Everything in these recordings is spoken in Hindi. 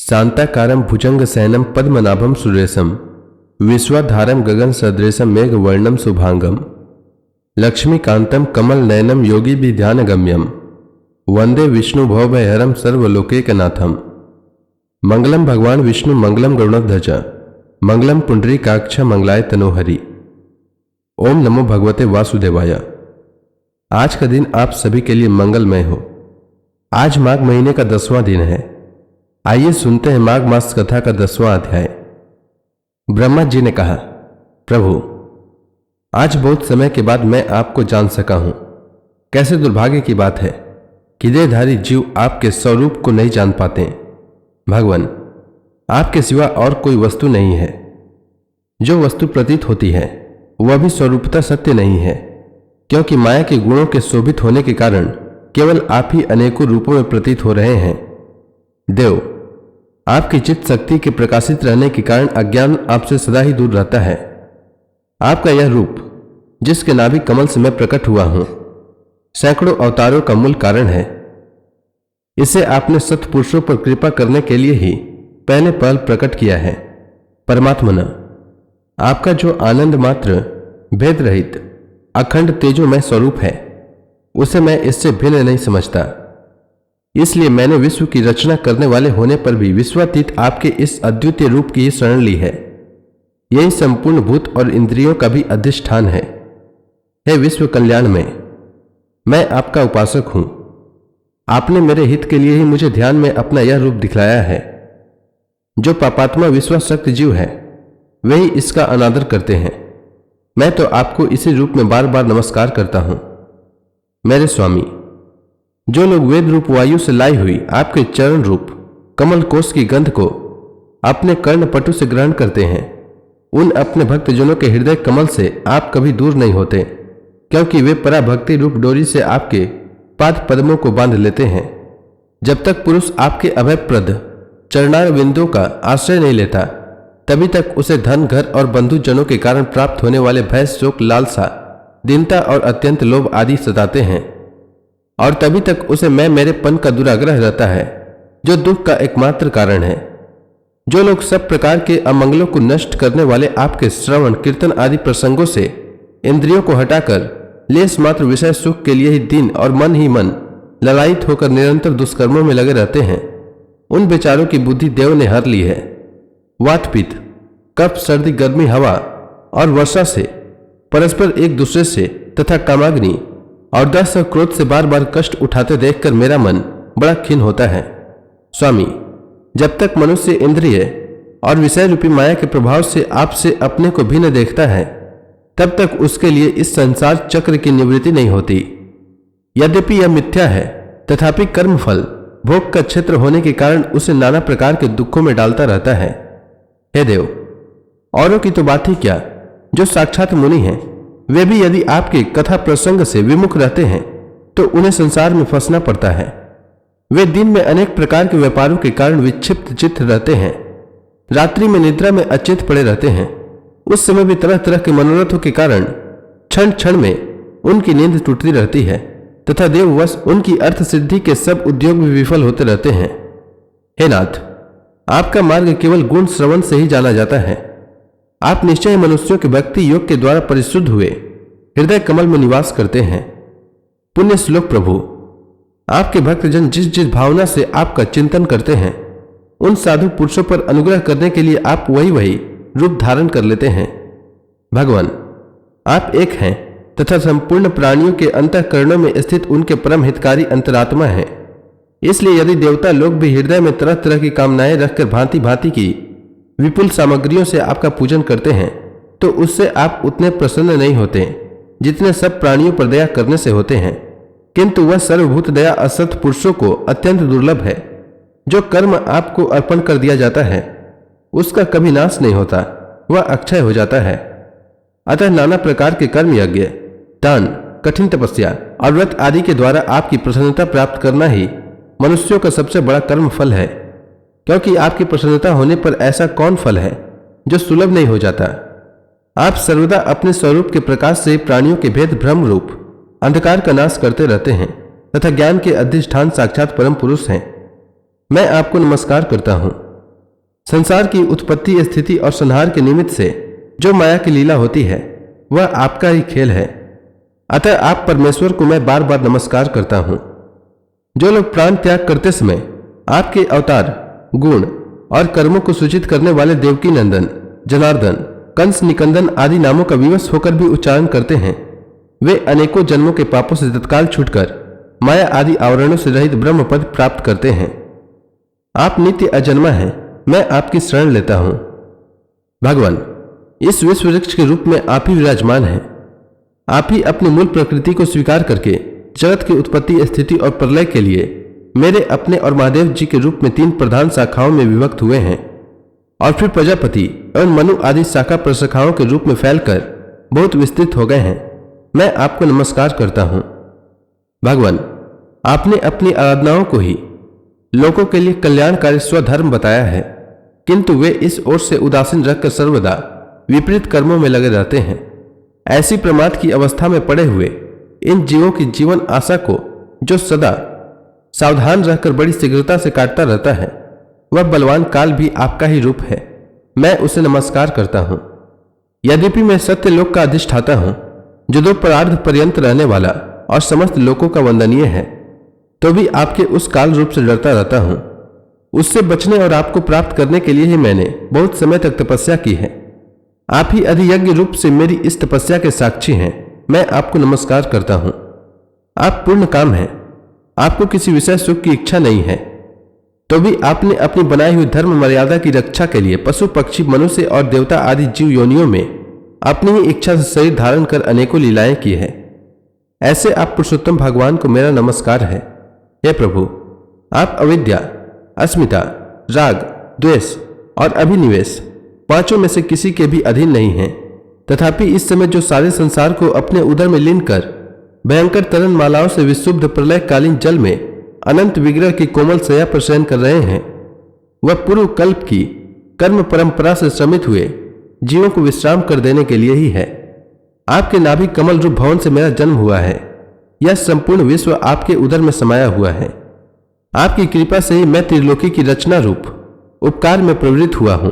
शांताकारं भुजंगशयनं पद्मनाभं सुरेशं विश्वाधारं गगन सदृशं मेघवर्णं शुभांगं लक्ष्मीकांतं कमलनयनं योगिभिर्ध्यानगम्यं वंदे विष्णु भवभयहरं सर्वलोकैकनाथं। मंगलम भगवान विष्णु मंगलम गरुड़ध्वज मंगलम पुंडरीकाक्ष मंगलाय तनोहरि। ओम नमो भगवते वासुदेवाय। आज का दिन आप सभी के लिए मंगलमय हो। आज माघ महीने का 10वां दिन है। आइए सुनते हैं माघ मास कथा का 10वां अध्याय। ब्रह्मा जी ने कहा, प्रभु, आज बहुत समय के बाद मैं आपको जान सका हूं। कैसे दुर्भाग्य की बात है कि देहधारी जीव आपके स्वरूप को नहीं जान पाते। भगवान, आपके सिवा और कोई वस्तु नहीं है। जो वस्तु प्रतीत होती है वह भी स्वरूपता सत्य नहीं है, क्योंकि माया के गुणों के शोभित होने के कारण केवल आप ही अनेकों रूपों में प्रतीत हो रहे हैं। देव, आपकी चित्त शक्ति के प्रकाशित रहने के कारण अज्ञान आपसे सदा ही दूर रहता है। आपका यह रूप, जिसके नाभि कमल से मैं प्रकट हुआ हूं, सैकड़ों अवतारों का मूल कारण है। इसे आपने सत्पुरुषों पर कृपा करने के लिए ही पहले पहल प्रकट किया है। परमात्मन, आपका जो आनंद मात्र, भेद रहित, अखंड तेजोमय स्वरूप है, उसे मैं इससे भिन्न नहीं समझता। इसलिए मैंने विश्व की रचना करने वाले होने पर भी विश्वातीत आपके इस अद्वितीय रूप की ही शरण ली है। यही संपूर्ण भूत और इंद्रियों का भी अधिष्ठान है। हे विश्व कल्याण में, मैं आपका उपासक हूं। आपने मेरे हित के लिए ही मुझे ध्यान में अपना यह रूप दिखलाया है। जो पापात्मा विश्वासक्त जीव है वही इसका अनादर करते हैं। मैं तो आपको इसी रूप में बार बार नमस्कार करता हूं। मेरे स्वामी, जो लोग वेद रूप वायु से लाई हुई आपके चरण रूप कमल कोश की गंध को अपने कर्णपटु से ग्रहण करते हैं, उन अपने भक्तजनों के हृदय कमल से आप कभी दूर नहीं होते, क्योंकि वे पराभक्ति रूप डोरी से आपके पाद पद्मों को बांध लेते हैं। जब तक पुरुष आपके अभयप्रद चरणार बिंदुओं का आश्रय नहीं लेता, तभी तक उसे धन, घर और बंधुजनों के कारण प्राप्त होने वाले भय, शोक, लालसा, दीनता और अत्यंत लोभ आदि सताते हैं। और तभी तक उसे मैं मेरेपन का दुराग्रह रहता है, जो दुख का एकमात्र कारण है। जो लोग सब प्रकार के अमंगलों को नष्ट करने वाले आपके श्रवण, कीर्तन आदि प्रसंगों से इंद्रियों को हटाकर लेस मात्र विषय सुख के लिए ही दिन और मन ही मन ललायित होकर निरंतर दुष्कर्मों में लगे रहते हैं, उन बेचारों की बुद्धि देव ने हर ली है। वात, पित्त, कफ, सर्दी, गर्मी, हवा और वर्षा से परस्पर एक दूसरे से तथा कामाग्नि और दस और क्रोध से बार बार कष्ट उठाते देखकर मेरा मन बड़ा खिन्न होता है। स्वामी, जब तक मनुष्य इंद्रिय और विषय रूपी माया के प्रभाव से आपसे अपने को भिन्न देखता है, तब तक उसके लिए इस संसार चक्र की निवृत्ति नहीं होती। यद्यपि यह मिथ्या है, तथापि कर्मफल भोग का क्षेत्र होने के कारण उसे नाना प्रकार के दुखों में डालता रहता है। हे देव, औरों की तो बात ही क्या, जो साक्षात मुनि हैं, वे भी यदि आपके कथा प्रसंग से विमुख रहते हैं तो उन्हें संसार में फंसना पड़ता है। वे दिन में अनेक प्रकार के व्यापारों के कारण विक्षिप्त चित्त रहते हैं, रात्रि में निद्रा में अचेत पड़े रहते हैं। उस समय भी तरह तरह के मनोरथों के कारण क्षण क्षण में उनकी नींद टूटती रहती है, तथा देववश उनकी अर्थ सिद्धि के सब उद्योग भी विफल होते रहते हैं। हे नाथ, आपका मार्ग केवल गुण श्रवण से ही जाना जाता है। आप निश्चय मनुष्यों के भक्ति योग के द्वारा परिशुद्ध हुए हृदय कमल में निवास करते हैं। पुण्य श्लोक प्रभु, आपके भक्तजन जिस जिस भावना से आपका चिंतन करते हैं, उन साधु पुरुषों पर अनुग्रह करने के लिए आप वही वही रूप धारण कर लेते हैं। भगवान, आप एक हैं तथा संपूर्ण प्राणियों के अंतःकरणों में स्थित उनके परम हितकारी अंतरात्मा हैं। इसलिए यदि देवता लोग भी हृदय में तरह तरह की कामनाएं रखकर भांति भांति की विपुल सामग्रियों से आपका पूजन करते हैं, तो उससे आप उतने प्रसन्न नहीं होते जितने सब प्राणियों पर दया करने से होते हैं। किंतु वह सर्वभूत दया असत पुरुषों को अत्यंत दुर्लभ है। जो कर्म आपको अर्पण कर दिया जाता है उसका कभी नाश नहीं होता, वह अक्षय हो जाता है। अतः नाना प्रकार के कर्म, यज्ञ, दान, कठिन तपस्या और व्रत आदि के द्वारा आपकी प्रसन्नता प्राप्त करना ही मनुष्यों का सबसे बड़ा कर्म फल है। क्योंकि आपकी प्रसन्नता होने पर ऐसा कौन फल है जो सुलभ नहीं हो जाता। आप सर्वदा अपने स्वरूप के प्रकाश से प्राणियों के भेद भ्रम रूप अंधकार का नाश करते रहते हैं तथा ज्ञान के अधिष्ठान साक्षात परम पुरुष हैं। मैं आपको नमस्कार करता हूं। संसार की उत्पत्ति, स्थिति और संहार के निमित्त से जो माया की लीला होती है वह आपका ही खेल है। अतः आप परमेश्वर को मैं बार बार नमस्कार करता हूं। जो लोग प्राण त्याग करते समय आपके अवतार, गुण और कर्मों को सूचित करने वाले देवकी नंदन, जनार्दन, कंस निकंदन आदि नामों का विवश होकर भी उच्चारण करते हैं, वे अनेकों जन्मों के पापों से तत्काल छूटकर माया आदि आवरणों से रहित ब्रह्म पद प्राप्त करते हैं। आप नित्य अजन्मा हैं, मैं आपकी शरण लेता हूं। भगवान, इस विश्व वृक्ष के रूप में आप ही विराजमान हैं। आप ही अपनी मूल प्रकृति को स्वीकार करके जगत की उत्पत्ति, स्थिति और प्रलय के लिए मेरे अपने और महादेव जी के रूप में 3 प्रधान शाखाओं में विभक्त हुए हैं और फिर प्रजापति एवं मनु आदि शाखा प्रशाखाओं के रूप में फैलकर बहुत विस्तृत हो गए हैं। मैं आपको नमस्कार करता हूं। भगवान, आपने अपनी आराधनाओं को ही लोगों के लिए कल्याणकारी स्वधर्म बताया है, किंतु वे इस ओर से उदासीन रखकर सर्वदा विपरीत कर्मों में लगे रहते हैं। ऐसी प्रमाद की अवस्था में पड़े हुए इन जीवों की जीवन आशा को जो सदा सावधान रहकर बड़ी शीघ्रता से काटता रहता है, वह बलवान काल भी आपका ही रूप है। मैं उसे नमस्कार करता हूं। यद्यपि मैं सत्य लोक का अधिष्ठाता हूं, जो 2 परार्ध पर्यंत रहने वाला और समस्त लोकों का वंदनीय है, तो भी आपके उस काल रूप से डरता रहता हूं। उससे बचने और आपको प्राप्त करने के लिए ही मैंने बहुत समय तक तपस्या की है। आप ही अधियज्ञ रूप से मेरी इस तपस्या के साक्षी हैं। मैं आपको नमस्कार करता हूं। आप पूर्ण काम हैं, आपको किसी विषय सुख की इच्छा नहीं है, तो भी आपने अपनी बनाई हुई धर्म मर्यादा की रक्षा के लिए पशु, पक्षी, मनुष्य और देवता आदि जीव योनियों में अपनी ही इच्छा से शरीर धारण कर अनेकों लीलाएं की है। ऐसे आप पुरुषोत्तम भगवान को मेरा नमस्कार है। हे प्रभु, आप अविद्या, अस्मिता, राग, द्वेष और अभिनिवेश 5 में से किसी के भी अधीन नहीं हैं। तथापि इस समय जो सारे संसार को अपने उदर में लीन कर भयंकर तरन मालाओं से विशुद्ध प्रलयकालीन जल में अनंत विग्रह की कोमल शैया पर शयन कर रहे हैं, वह पूर्व कल्प की कर्म परंपरा से श्रमित हुए जीवों को विश्राम कर देने के लिए ही है। आपके नाभि कमल रूप भवन से मेरा जन्म हुआ है। यह संपूर्ण विश्व आपके उदर में समाया हुआ है। आपकी कृपा से ही मैं त्रिलोकी की रचना रूप उपकार में प्रवृत्त हुआ हूं।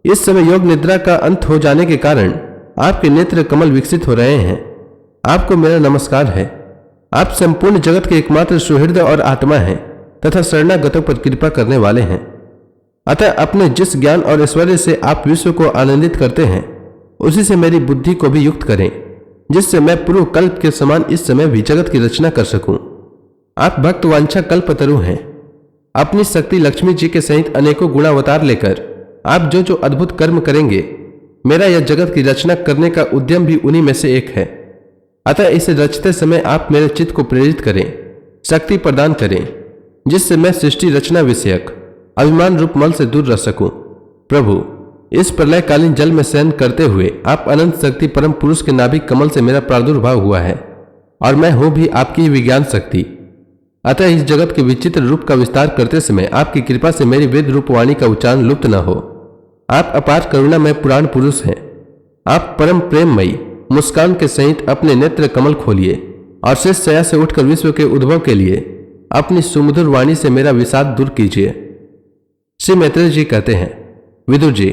इस समय योग निद्रा का अंत हो जाने के कारण आपके नेत्र कमल विकसित हो रहे हैं। आपको मेरा नमस्कार है। आप संपूर्ण जगत के एकमात्र सुहृदय और आत्मा हैं तथा शरणागतों पर कृपा करने वाले हैं। अतः अपने जिस ज्ञान और ऐश्वर्य से आप विश्व को आनंदित करते हैं, उसी से मेरी बुद्धि को भी युक्त करें, जिससे मैं पूर्व कल्प के समान इस समय भी जगत की रचना कर सकूं। आप भक्त वांछा कल्पतरु हैं। अपनी शक्ति लक्ष्मी जी के सहित अनेकों गुणावतार लेकर आप जो अद्भुत कर्म करेंगे, मेरा यह जगत की रचना करने का उद्यम भी उन्हीं में से एक है। अतः इसे रचते समय आप मेरे चित्त को प्रेरित करें, शक्ति प्रदान करें, जिससे मैं सृष्टि रचना विषयक अभिमान रूप मल से दूर रह सकूं। प्रभु, इस प्रलयकालीन जल में शयन करते हुए आप अनंत शक्ति परम पुरुष के नाभिक कमल से मेरा प्रादुर्भाव हुआ है और मैं हूं भी आपकी ही विज्ञान शक्ति। अतः इस जगत के विचित्र रूप का विस्तार करते समय आपकी कृपा से मेरी वेद रूप वाणी का उच्चारण लुप्त न हो। आप अपार करुणामय पुराण पुरुष हैं। आप परम प्रेममयी मुस्कान के सहित अपने नेत्र कमल खोलिए और शेष शया से उठकर विश्व के उद्भव के लिए अपनी सुमधुर वाणी से मेरा विषाद दूर कीजिए। श्री मैत्रेय जी कहते हैं, विदुर जी,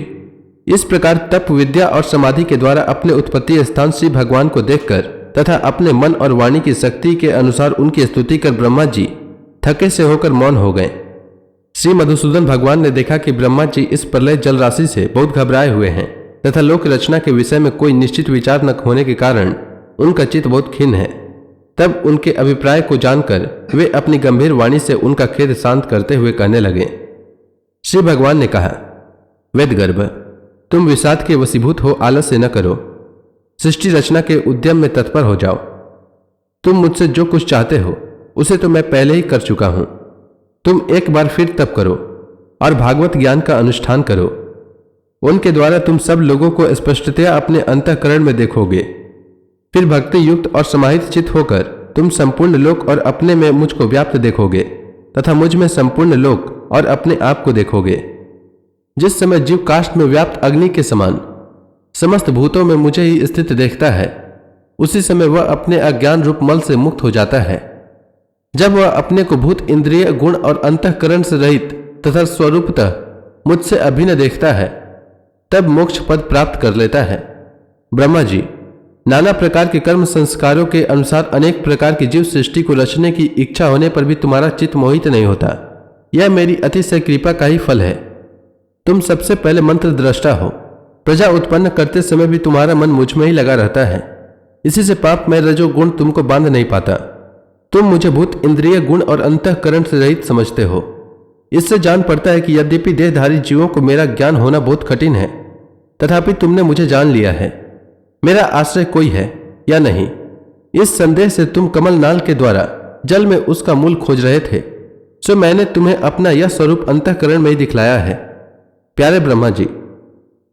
इस प्रकार तप, विद्या और समाधि के द्वारा अपने उत्पत्ति स्थान श्री भगवान को देखकर तथा अपने मन और वाणी की शक्ति के अनुसार उनकी स्तुति कर ब्रह्मा जी थके से होकर मौन हो गए। श्री मधुसूदन भगवान ने देखा कि ब्रह्मा जी इस प्रलय जल राशि से बहुत घबराए हुए हैं तथा लोक रचना के विषय में कोई निश्चित विचार न होने के कारण उनका चित्त बहुत खिन्न है। तब उनके अभिप्राय को जानकर वे अपनी गंभीर वाणी से उनका खेद शांत करते हुए कहने लगे। श्री भगवान ने कहा, वेदगर्भ, तुम विषाद के वशीभूत हो आलस्य न करो, सृष्टि रचना के उद्यम में तत्पर हो जाओ। तुम मुझसे जो कुछ चाहते हो उसे तो मैं पहले ही कर चुका हूं। तुम एक बार फिर तप करो और भागवत ज्ञान का अनुष्ठान करो। उनके द्वारा तुम सब लोगों को स्पष्टतया अपने अंतःकरण में देखोगे। फिर भक्ति युक्त और समाहित चित्त होकर तुम संपूर्ण लोक और अपने में मुझको व्याप्त देखोगे तथा मुझ में संपूर्ण लोक और अपने आप को देखोगे। जिस समय जीव काष्ठ में व्याप्त अग्नि के समान समस्त भूतों में मुझे ही स्थित देखता है, उसी समय वह अपने अज्ञान रूप मल से मुक्त हो जाता है। जब वह अपने को भूत, इंद्रिय, गुण और अंतःकरण से रहित तथा स्वरूपतः मुझसे अभिन्न देखता है तब मोक्ष पद प्राप्त कर लेता है। ब्रह्मा जी, नाना प्रकार के कर्म संस्कारों के अनुसार अनेक प्रकार की जीव सृष्टि को रचने की इच्छा होने पर भी तुम्हारा चित्त मोहित नहीं होता। यह मेरी अतिशय कृपा का ही फल है। तुम सबसे पहले मंत्र दृष्टा हो। प्रजा उत्पन्न करते समय भी तुम्हारा मन मुझ में ही लगा रहता है। इसी से पाप में रजोगुण तुमको बांध नहीं पाता। तुम मुझे भूत, इंद्रिय, गुण और अंतःकरण से रहित समझते हो। इससे जान पड़ता है कि यद्यपि देहधारी जीवों को मेरा ज्ञान होना बहुत कठिन है, तथापि तुमने मुझे जान लिया है। मेरा आश्रय कोई है या नहीं, इस संदेह से तुम कमल नाल के द्वारा जल में उसका मूल खोज रहे थे, सो मैंने तुम्हें अपना यह स्वरूप अंतःकरण में ही दिखलाया है। प्यारे ब्रह्मा जी,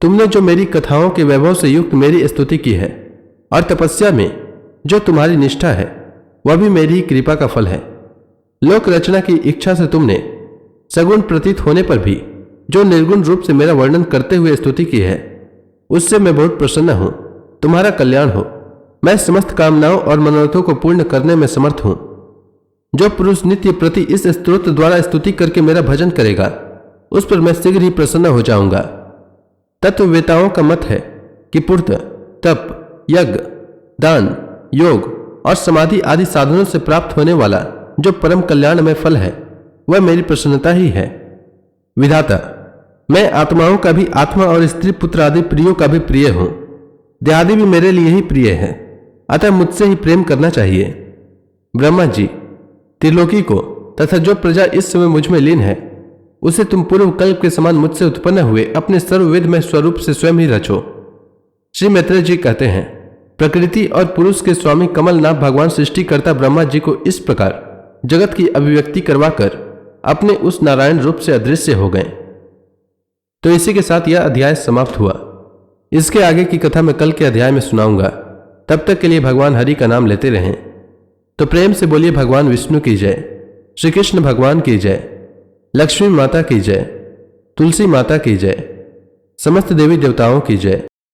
तुमने जो मेरी कथाओं के वैभव से युक्त मेरी स्तुति की है और तपस्या में जो तुम्हारी निष्ठा है, वह भी मेरी ही कृपा का फल है। लोक रचना की इच्छा से तुमने सगुण प्रतीत होने पर भी जो निर्गुण रूप से मेरा वर्णन करते हुए स्तुति की है, उससे मैं बहुत प्रसन्न हूं। तुम्हारा कल्याण हो। मैं समस्त कामनाओं और मनोरथों को पूर्ण करने में समर्थ हूं। जो पुरुष नित्य प्रति इस स्तोत्र द्वारा स्तुति करके मेरा भजन करेगा, उस पर मैं शीघ्र ही प्रसन्न हो जाऊंगा। तत्ववेताओं का मत है कि पूर्त, तप, यज्ञ, दान, योग और समाधि आदि साधनों से प्राप्त होने वाला जो परम कल्याण में फल है, वह मेरी प्रसन्नता ही है। विधाता, मैं आत्माओं का भी आत्मा और स्त्री पुत्र आदि प्रियों का भी प्रिय हूं। देहादि भी मेरे लिए ही प्रिय है, अतः मुझसे ही प्रेम करना चाहिए। ब्रह्मा जी, त्रिलोकी को तथा जो प्रजा इस समय मुझ में लीन है, उसे तुम पूर्व कल्प के समान मुझसे उत्पन्न हुए अपने सर्वविधमय स्वरूप से स्वयं ही रचो। श्री मैत्रेय जी कहते हैं, प्रकृति और पुरुष के स्वामी कमलनाथ भगवान सृष्टिकर्ता ब्रह्मा जी को इस प्रकार जगत की अभिव्यक्ति करवाकर अपने उस नारायण रूप से अदृश्य हो गए। तो इसी के साथ यह अध्याय समाप्त हुआ। इसके आगे की कथा मैं कल के अध्याय में सुनाऊंगा। तब तक के लिए भगवान हरि का नाम लेते रहें। तो प्रेम से बोलिए भगवान विष्णु की जय, श्री कृष्ण भगवान की जय, लक्ष्मी माता की जय, तुलसी माता की जय, समस्त देवी देवताओं की जय।